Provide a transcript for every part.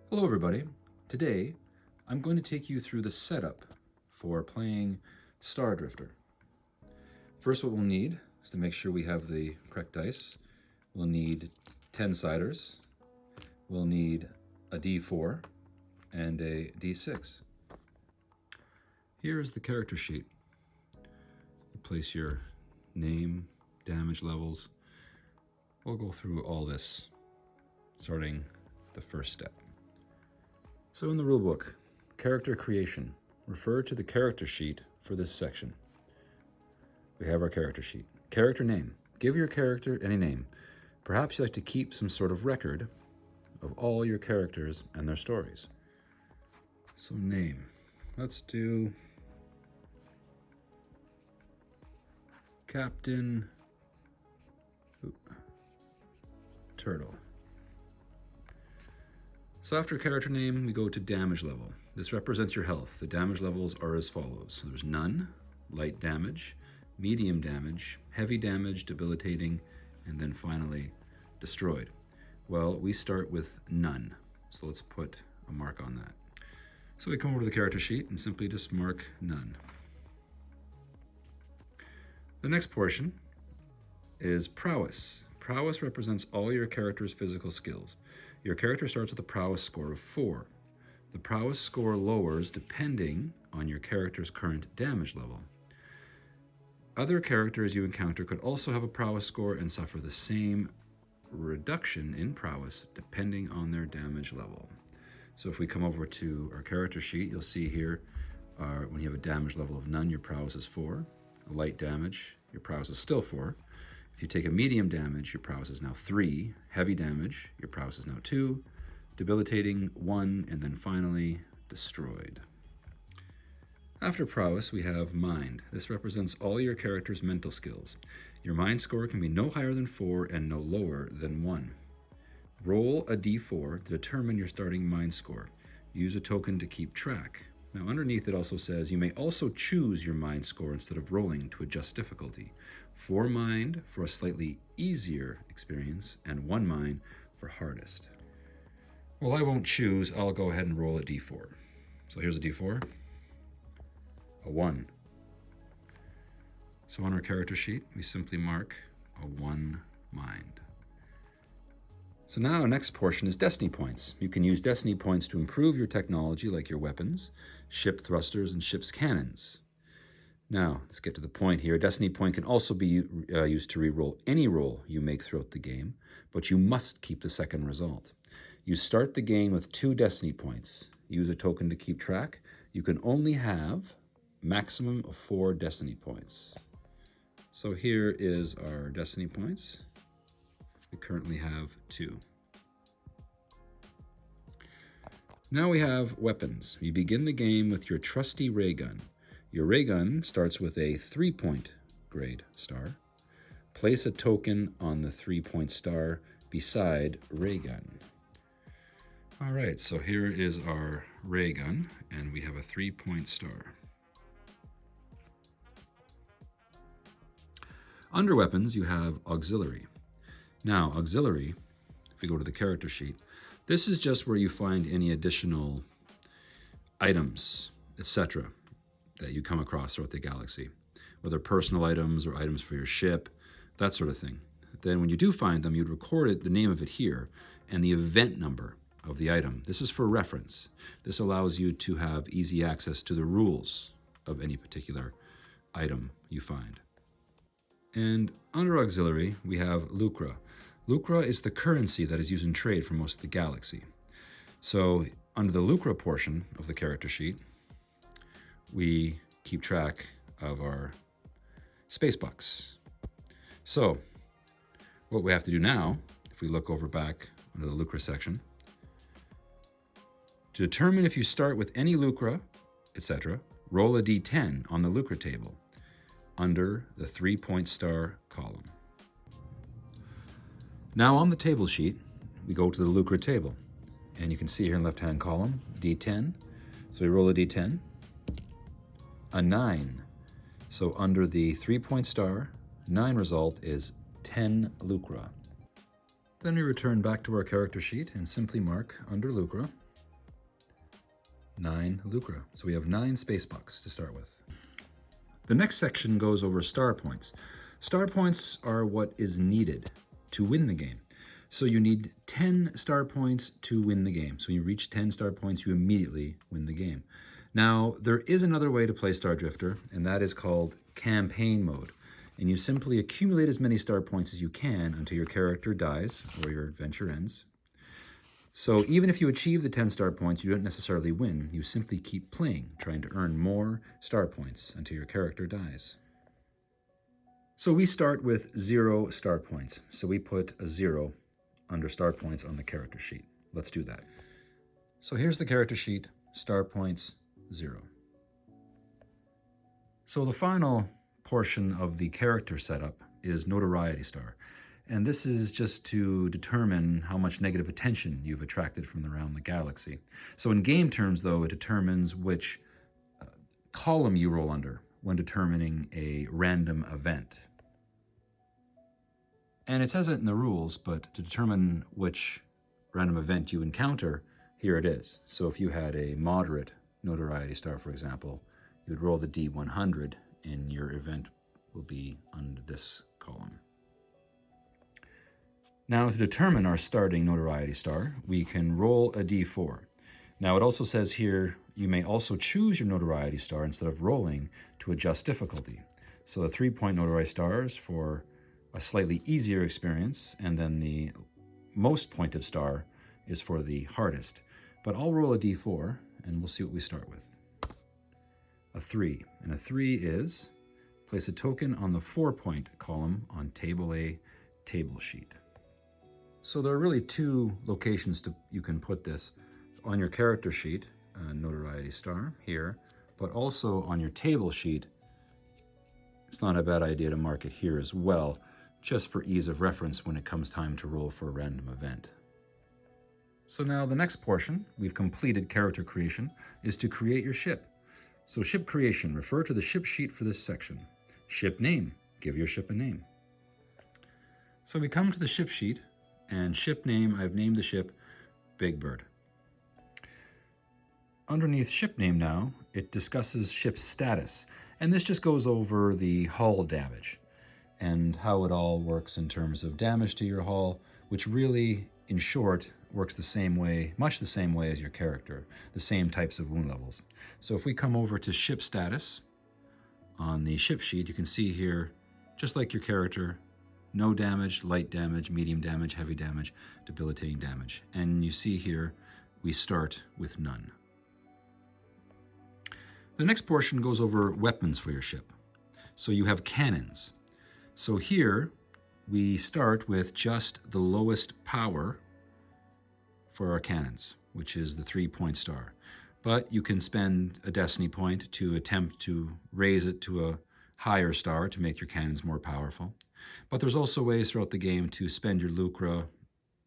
Hello everybody. Today I'm going to take you through the setup for playing Star Drifter. First, what we'll need is to make sure we have the correct dice. We'll need 10 siders. We'll need a D4 and a D6. Here is the character sheet. You place your name, damage levels. We'll go through all this, starting the first step. So in the rulebook, character creation, refer to the character sheet for this section. We have our character sheet. Character name. Give your character any name. Perhaps you like to keep some sort of record of all your characters and their stories. So name. Let's do Captain Turtle. So after character name, we go to damage level. This represents your health. The damage levels are as follows. So there's none, light damage, medium damage, heavy damage, debilitating, and then finally destroyed. Well, we start with none. So let's put a mark on that. So we come over to the character sheet and simply just mark none. The next portion is prowess. Prowess represents all your character's physical skills. Your character starts with a prowess score of 4. The prowess score lowers depending on your character's current damage level. Other characters you encounter could also have a prowess score and suffer the same reduction in prowess depending on their damage level. So if we come over to our character sheet, you'll see here when you have a damage level of none, your prowess is 4. A light damage, your prowess is still 4. If you take a medium damage, your prowess is now 3. Heavy damage, your prowess is now 2. Debilitating, 1. And then finally, destroyed. After prowess, we have mind. This represents all your character's mental skills. Your mind score can be no higher than 4 and no lower than 1. Roll a d4 to determine your starting mind score. Use a token to keep track. Now underneath it also says you may also choose your mind score instead of rolling to adjust difficulty. 4 mind for a slightly easier experience, and 1 mind for hardest. Well, I won't choose. I'll go ahead and roll a d4. So here's a d4. A 1. So on our character sheet, we simply mark a 1 mind. So now our next portion is destiny points. You can use destiny points to improve your technology like your weapons, ship thrusters, and ship's cannons. Now, let's get to the point here. A destiny point can also be used to re-roll any roll you make throughout the game, but you must keep the second result. You start the game with 2 destiny points. Use a token to keep track. You can only have maximum of 4 destiny points. So here is our destiny points. We currently have 2. Now we have weapons. You begin the game with your trusty ray gun. Your ray gun starts with a 3-point grade star. Place a token on the 3-point star beside ray gun. All right, so here is our ray gun, and we have a 3-point star. Under weapons, you have auxiliary. Now, auxiliary, if we go to the character sheet, this is just where you find any additional items, etc., that you come across throughout the galaxy, whether personal items or items for your ship, that sort of thing. Then when you do find them, you'd record it, the name of it here, and the event number of the item. This is for reference. This allows you to have easy access to the rules of any particular item you find. And under auxiliary, we have lucre. Lucre is the currency that is used in trade for most of the galaxy. So under the lucre portion of the character sheet, we keep track of our space bucks. So what we have to do now, if we look over back under the lucre section, to determine if you start with any lucre, etc., roll a d10 on the lucre table under the 3-point star column. Now on the table sheet, we go to the lucre table, and you can see here in the left-hand column, d10. So we roll a d10, a 9. So under the 3-point star, 9 result is 10 lucre. Then we return back to our character sheet and simply mark under Lucre 9 Lucre. So we have 9 space bucks to start with. The next section goes over star points. Star points are what is needed to win the game. So you need 10 star points to win the game. So when you reach 10 star points, you immediately win the game. Now, there is another way to play Star Drifter, and that is called campaign mode. And you simply accumulate as many star points as you can until your character dies or your adventure ends. So even if you achieve the 10 star points, you don't necessarily win. You simply keep playing, trying to earn more star points until your character dies. So we start with 0 star points. So we put a 0 under star points on the character sheet. Let's do that. So here's the character sheet, star points, 0. So the final portion of the character setup is notoriety star. And this is just to determine how much negative attention you've attracted from around the galaxy. So in game terms, though, it determines which column you roll under when determining a random event. And it says it in the rules, but to determine which random event you encounter, here it is. So if you had a moderate notoriety star, for example, you would roll the D100 and your event will be under this column. Now to determine our starting notoriety star, we can roll a D4. Now it also says here, you may also choose your notoriety star instead of rolling to adjust difficulty. So the 3-point notoriety star is for a slightly easier experience, and then the most pointed star is for the hardest. But I'll roll a D4 and we'll see what we start with. A 3, and a 3 is place a token on the 4-point column on table A, table sheet. So there are really 2 locations you can put this. On your character sheet, notoriety star here, but also on your table sheet. It's not a bad idea to mark it here as well, just for ease of reference when it comes time to roll for a random event. So now the next portion, we've completed character creation, is to create your ship. So ship creation, refer to the ship sheet for this section. Ship name, give your ship a name. So we come to the ship sheet, and ship name, I've named the ship Big Bird. Underneath ship name now, it discusses ship status, and this just goes over the hull damage and how it all works in terms of damage to your hull, which really, in short, works the same way, much the same way as your character, the same types of wound levels. So if we come over to ship status on the ship sheet, you can see here, just like your character, no damage, light damage, medium damage, heavy damage, debilitating damage. And you see here, we start with none. The next portion goes over weapons for your ship. So you have cannons. So here, we start with just the lowest power for our cannons, which is the 3-point star. But you can spend a destiny point to attempt to raise it to a higher star to make your cannons more powerful. But there's also ways throughout the game to spend your lucre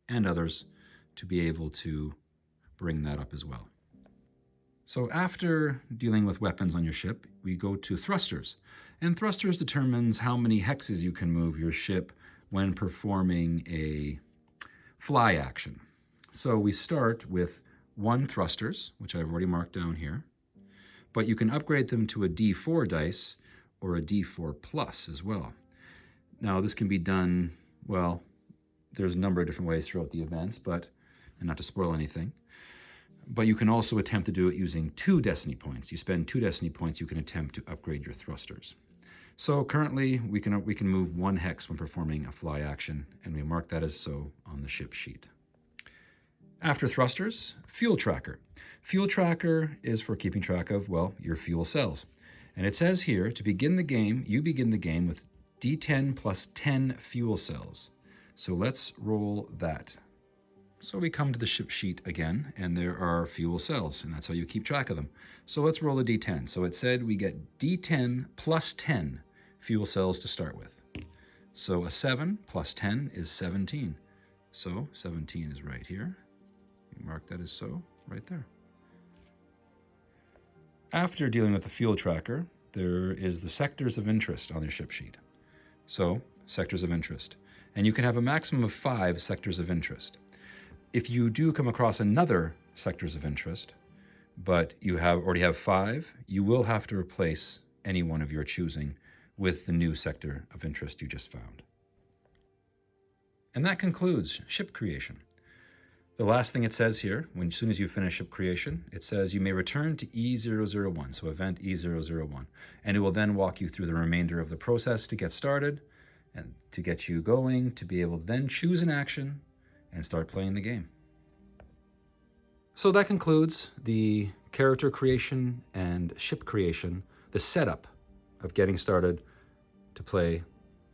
and others to be able to bring that up as well. So after dealing with weapons on your ship, we go to thrusters. And thrusters determines how many hexes you can move your ship when performing a fly action. So we start with 1 thrusters, which I've already marked down here, but you can upgrade them to a D4 dice or a D4 plus as well. Now this can be done, well, there's a number of different ways throughout the events, and not to spoil anything, but you can also attempt to do it using 2 destiny points. You spend 2 destiny points, you can attempt to upgrade your thrusters. So currently we can move 1 hex when performing a fly action, and we mark that as so on the ship sheet. After thrusters, fuel tracker. Fuel tracker is for keeping track of, well, your fuel cells. And it says here, to begin the game, you begin the game with D10 plus 10 fuel cells. So let's roll that. So we come to the ship sheet again, and there are fuel cells, and that's how you keep track of them. So let's roll a D10. So it said we get D10 plus 10 fuel cells to start with. So a 7 plus 10 is 17. So 17 is right here. You mark that as so, right there. After dealing with the fuel tracker, there is the sectors of interest on your ship sheet. So, sectors of interest. and you can have a maximum of 5 sectors of interest. If you do come across another sectors of interest, but you already have 5, you will have to replace any one of your choosing with the new sector of interest you just found. And that concludes ship creation. The last thing it says here, as soon as you finish ship creation, it says you may return to E001, so event E001, and it will then walk you through the remainder of the process to get started and to get you going, to be able to then choose an action and start playing the game. So that concludes the character creation and ship creation, the setup of getting started to play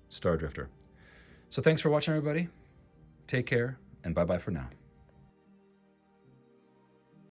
Star Drifter. So thanks for watching, everybody. Take care, and bye-bye for now.